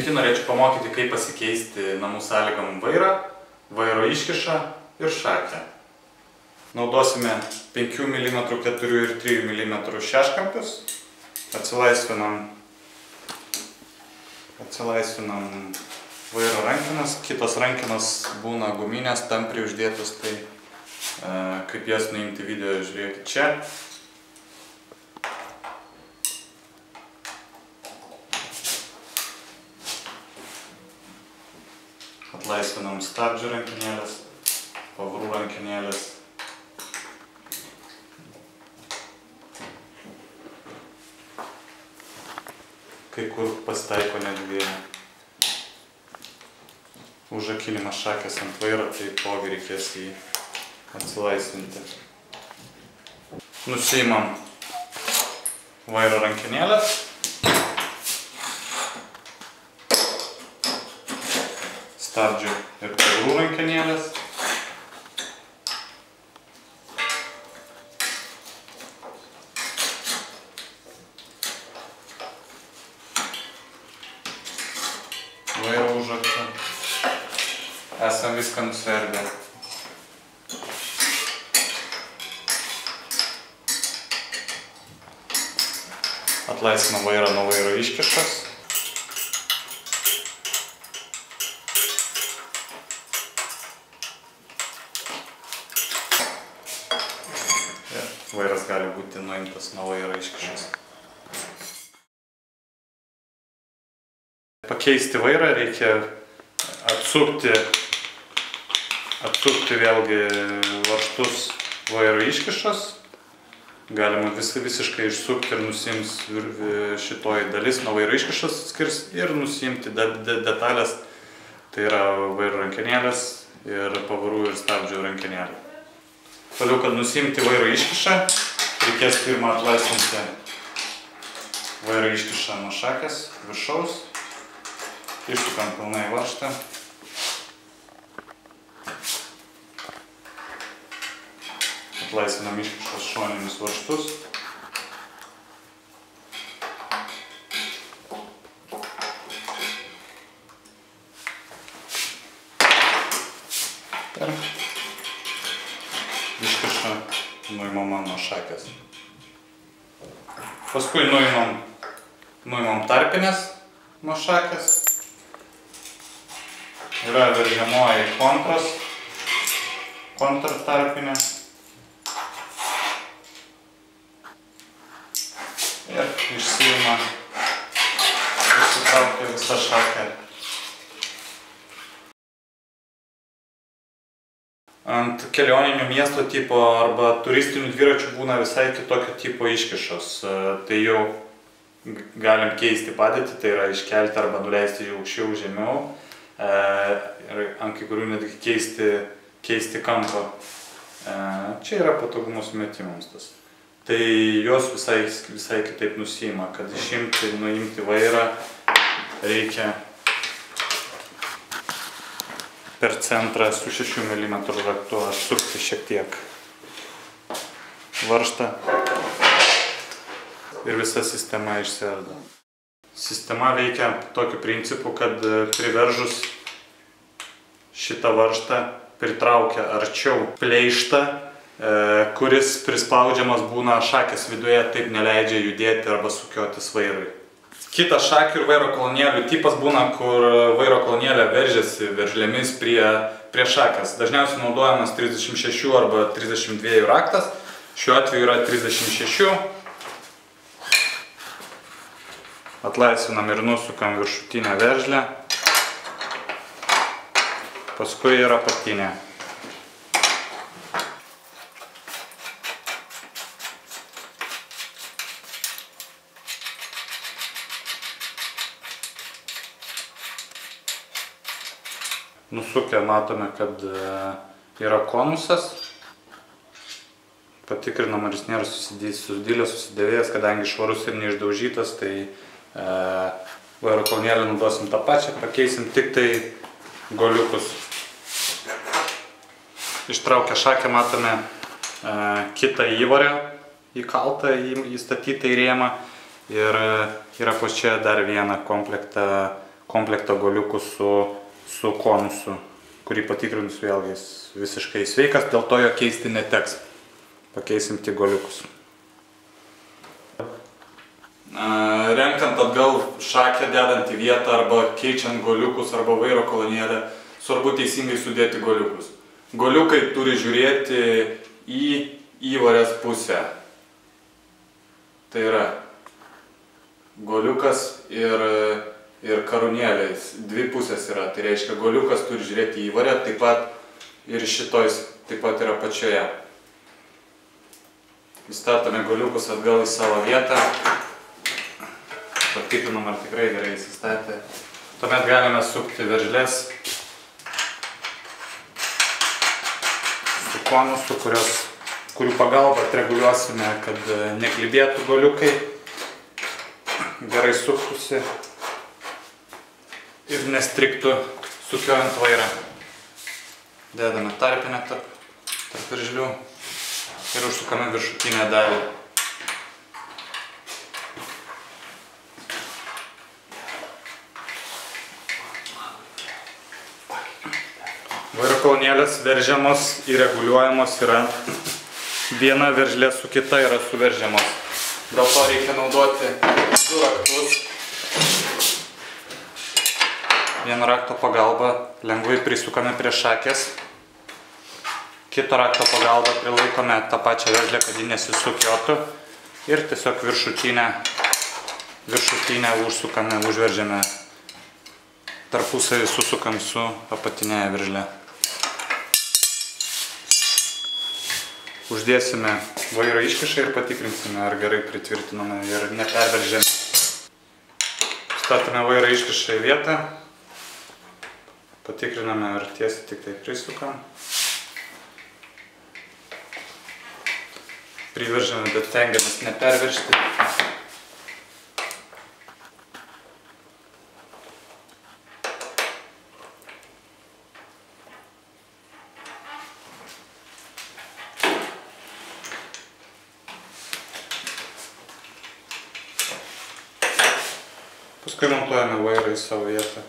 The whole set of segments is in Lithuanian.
minty norėčiau pamokyti, kaip pasikeisti namų sąlygom vairą, vairo iškišą ir šakę. Naudosime 5 mm, 4 ir 3 mm šeškampius. Atsilaisvinam vairo rankenas. Kitos rankenos būna guminės, tampriai uždėtos, tai kaip jas nuimti video, žiūrėkit čia. Atlaisvinam stabdžių rankenėlės, pavarų rankenėlės. Kai kur pasitaiko netgi užakinimas šakės ant vairo, tai pogi reikės jį atsilaisvinti. Nusiimam vairo rankenėlės. Stabdžių ir pavarų rankenėlės. Vairo užraktą. Esam viską nusverdę. Atlaisvinam vairą nuo vairo iškišos. Vairas gali būti nuimtas nuo vairo iškišos. Pakeisti vairą reikia atsukti vėlgi varžtus vairo iškišos. Galima visiškai išsukti ir nusiims šitoji dalis nuo vairo iškišos skirs ir nusiimti detalės. Tai yra vairo rankenėlės ir pavarų ir stabdžių rankenėlė. Toliau, kad nusiimti vairo iškišą, reikės pirmą atlaisvinti vairo iškišą nuo šakės viršaus. Išsukam pilnai varžtą. Atlaisvinam iškišos šoninius varžtus. Iškiša nuimama nuo šakės. Paskui nuimam tarpinės nuo šakės. Yra veržiamoji kontrtarpinė. Ir išsiima, išsitraukia visą šakę. Ant kelioninio miesto tipo arba turistinių dviračių būna visai kitokio tipo iškišos. Tai jau galim keisti padėtį, tai yra iškelti arba nuleisti jų aukščiau, žemiau. Ir ant kai kurių netgi keisti kampą. Čia yra patogumo sumetimams tas. Tai jos visai kitaip nusiima. Kad nuimti vairą reikia per centrą su 6 mm raktu atsukti šiek tiek varžtą ir visa sistema išsiardo. Sistema veikia tokiu principu, kad priveržus šitą varžtą pritraukia arčiau pleištą, kuris prispaudžiamas būna šakės viduje, taip neleidžia judėti arba sukiotis vairui. Kitas šakių ir vairo kolonėlių tipas būna, kur vairo kolonėlė veržiasi veržlėmis prie šakės. Dažniausiai naudojamas 36 arba 32 raktas, šiuo atveju yra 36. Atlaisvinam ir nusukam viršutinę veržlę. Paskui yra apatinė. Nusukę matome, kad yra konusas. Patikrinam, ar jis nėra susidėlęs, susidėvėjęs, kadangi švarus ir neišdaužytas, tai vairo kolonėlę naudosim tą pačią, pakeisim tik tai goliukus. Ištraukę šakę matome kitą įvorę įkaltą, įstatytą į rėmą ir yra po čia dar vieną komplektą komplektą goliukų su konusu, kurį patikrinus vėlgi jis visiškai sveikas, dėl to jo keisti neteks. Pakeisim tik goliukus. Renkant atgal šakę, dedant į vietą arba keičiant goliukus arba vairo kolonėlę, svarbu teisingai sudėti goliukus. Goliukai turi žiūrėti į įvorės pusę. Tai yra goliukas ir karūnėlės, dvi pusės yra. Tai reiškia, goliukas turi žiūrėti į įvorę, taip pat ir šitoj taip pat yra pačioje. Įstatome goliukus atgal į savo vietą. Patikrinam, ar tikrai gerai įsistatė. Tuomet galime sukti veržles su konusu, kurių pagalba atreguliuosime, kad neklibėtų goliukai, gerai suktųsi ir nestriktų sukiojant vairą. Dedame tarpinę tarp veržlių ir užsukame viršutinę dalį. Vairo kolonėlės veržiamos ir reguliuojamos yra viena veržlė su kita yra suveržiamos. Dėl to reikia naudoti du raktus. Vieno rakto pagalba lengvai prisukame prie šakės. Kito rakto pagalba prilaikome tą pačią veržlę, kad ji nesisukiotų. Ir tiesiog viršutinę užsukame, užveržiame. Tarpusavį susukam su apatinėje veržle. Uždėsime vairo iškišą ir patikrinsime, ar gerai pritvirtiname ir neperveržėme. Statome vairo iškišą į vietą. Patikriname, ar tiesiai tik tai prisukam. Priveržiame, bet stengiamės neperveržti. Paskui montuojame vairą į savo vietą.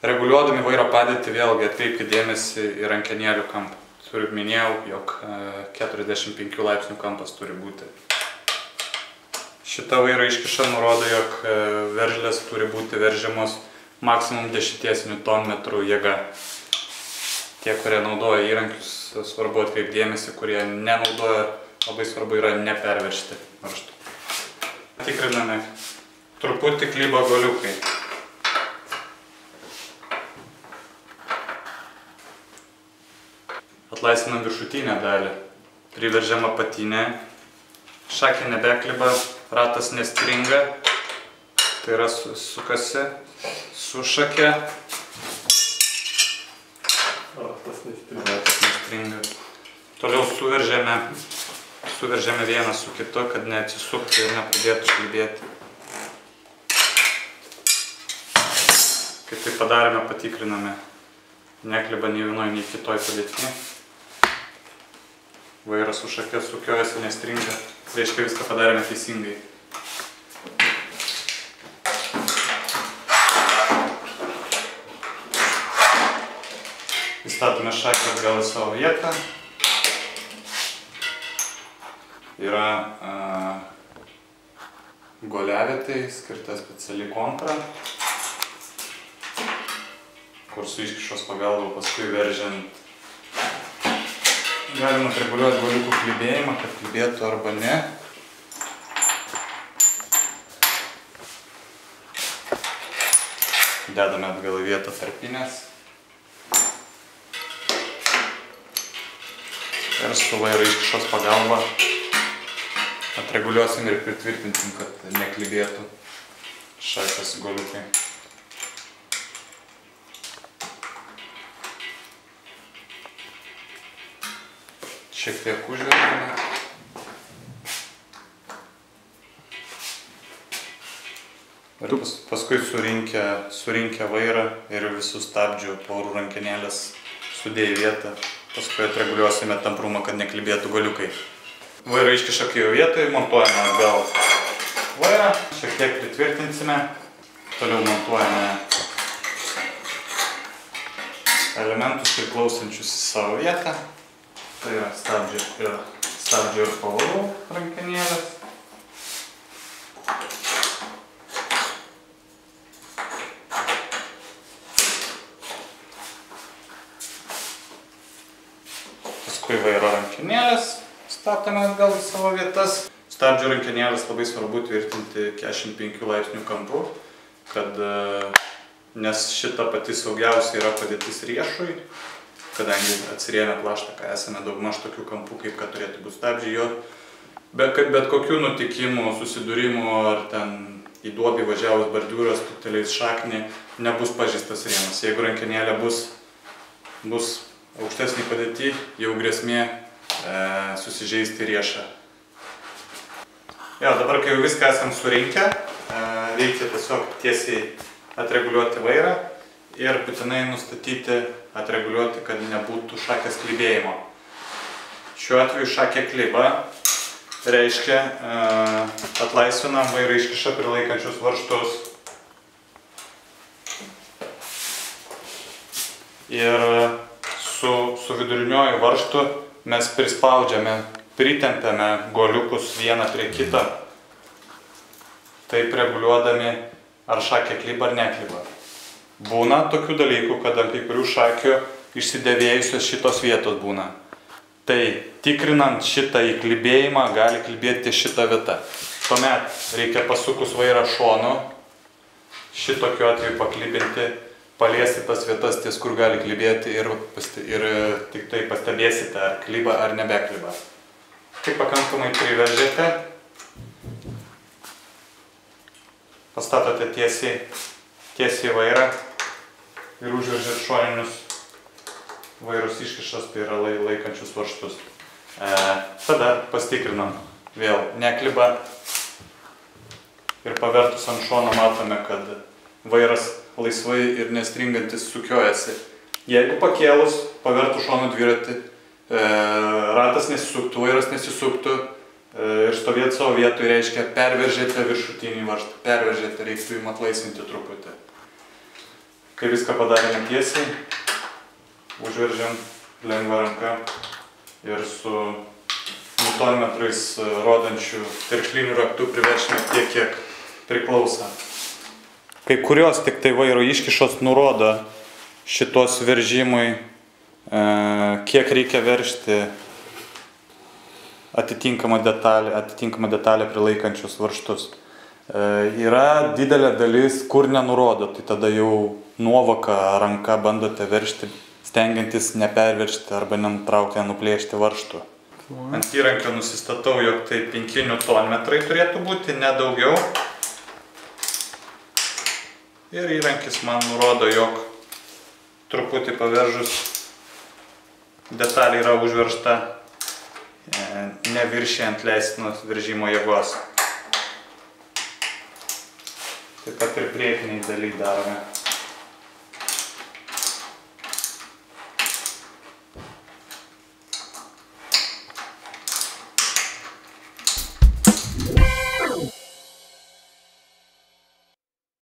Reguliuodami vairo padėtį vėlgi atkreipkite dėmesį į rankenėlių kampą. Minėjau, jog 45 laipsnių kampas turi būti. Šita vairo iškiša nurodo, jog veržlės turi būti veržiamos maksimum 10 Nm jėga. Tie, kurie naudoja įrankius, svarbu atkreipti dėmesį, kurie nenaudoja, labai svarbu yra neperveržti varžtų. Tikriname, truputį klyba goliukai. Atlaisvinam viršutinę dalį, priveržiam apatinę, šakė nebekliba, ratas nestringa, tai yra sukasi su šake. Ratas nestringa. Toliau suveržiame vieną su kitu, kad neatsisuktų ir nepradėtų šlybėti. Kai tai padarėme, patikriname, nekliba nei vienoje, nei kitoje padėtyje. Vairas su šake sukiojasi, nestringa. Reiškia, viską padarėme teisingai. Įstatome šakę atgal į savo vietą. Yra goliavietai, skirta speciali kontra, kur su iškišos pagalba paskui veržiant galima reguliuoti goliukų klibėjimą, kad klibėtų arba ne. Dedame atgal į vietą tarpinės. Ir su vairo iškišos pagalba atreguliuosim ir pritvirtinsim, kad neklibėtų šakės goliukai. Šiek tiek užvertame. Ir paskui surinkę vairą ir visus stabdžių porų rankenėlės sudėję į vietą. Paskui atreguliuosime tamprumą, kad neklibėtų galiukai. Vairą iškiša kai jau vietoje, montuojame atgal vairą. Šiek tiek pritvirtinsime. Toliau montuojame elementus priklausančius į savo vietą. Tai yra stabdžių ir pavarų rankenėlės. Paskui vairo rankenėlės statome atgal į savo vietas. Stabdžių rankenėlės labai svarbu tvirtinti 45 laipsnių kampu, nes šita pati saugiausia yra padėtis riešui, kadangi atsirėmę plaštaką esame daugmaž tokių kampų, kaip kad turėtų būti stabdžiai. Bet kokių nutikimų, susidūrimų ar ten į duobį važiavus bordiūras, stuktelėjus šaknį, nebus pažeistas rėmas. Jeigu rankenėlė bus aukštesnį padėtį, jau grėsmė susižeisti riešą. Dabar, kai jau viską esam surinkę, reikia tiesiog tiesiai atreguliuoti vairą ir būtinai nustatyti, atreguliuoti, kad nebūtų šakės klibėjimo. Šiuo atveju šakė kliba, reiškia atlaisvinam vairą iškišą prilaikančius varžtus. Ir su viduriniuoju varžtu mes pritempiame guoliukus vieną prie kitą, taip reguliuodami, ar šakė kliba ar nekliba. Būna tokių dalykų, kad ant kai kurių šakių išsidėvėjusios šitos vietos būna. Tai tikrinant šitą įklibėjimą gali klibėti šitą vietą. Tuomet reikia pasukus vairą šonu, šitokiu atveju paklibinti, paliesti tas vietas, ties kur gali klibėti ir tik tai pastebėsite, ar kliba ar nebekliba. Kai pakankamai priveržėte, pastatote tiesiai vairą ir užveržėt šoninius vairus iškišas, tai yra laikančius varžtus. Tada pastikrinam, vėl nekliba ir pavertus ant šono matome, kad vairas laisvai ir nestringantis sukiojasi. Jeigu pakėlus, pavertus šono dviratį, ratas nesisuktų, vairas nesisuktų ir stovėti savo vietoj reiškia perveržėte viršutinį varžtą, perveržėte, reiktų jums atlaisvinti truputį. Kai viską padarėme tiesiai, užveržiam lengvą ranką ir su nutonmetrais rodančių teršlinių raktų priveršime tiek, kiek priklauso. Kai kurios tik tai vairo iškišos nurodo šitos veržimui, kiek reikia veržti atitinkamą detalę prilaikančius varžtus. Yra didelė dalis, kur nenurodo, tai tada jau nuovoka ranka bandote veržti, stengiantis neperveržti arba nenuplėšti varžtų. Ant įrankio nusistatau, jog tai 5 Nm turėtų būti, ne daugiau. Ir įrankis man nurodo, jog truputį paveržus detalė yra užveržta, neviršijant leistinos veržimo jėgos. Taip pat ir priekiniai daly darome.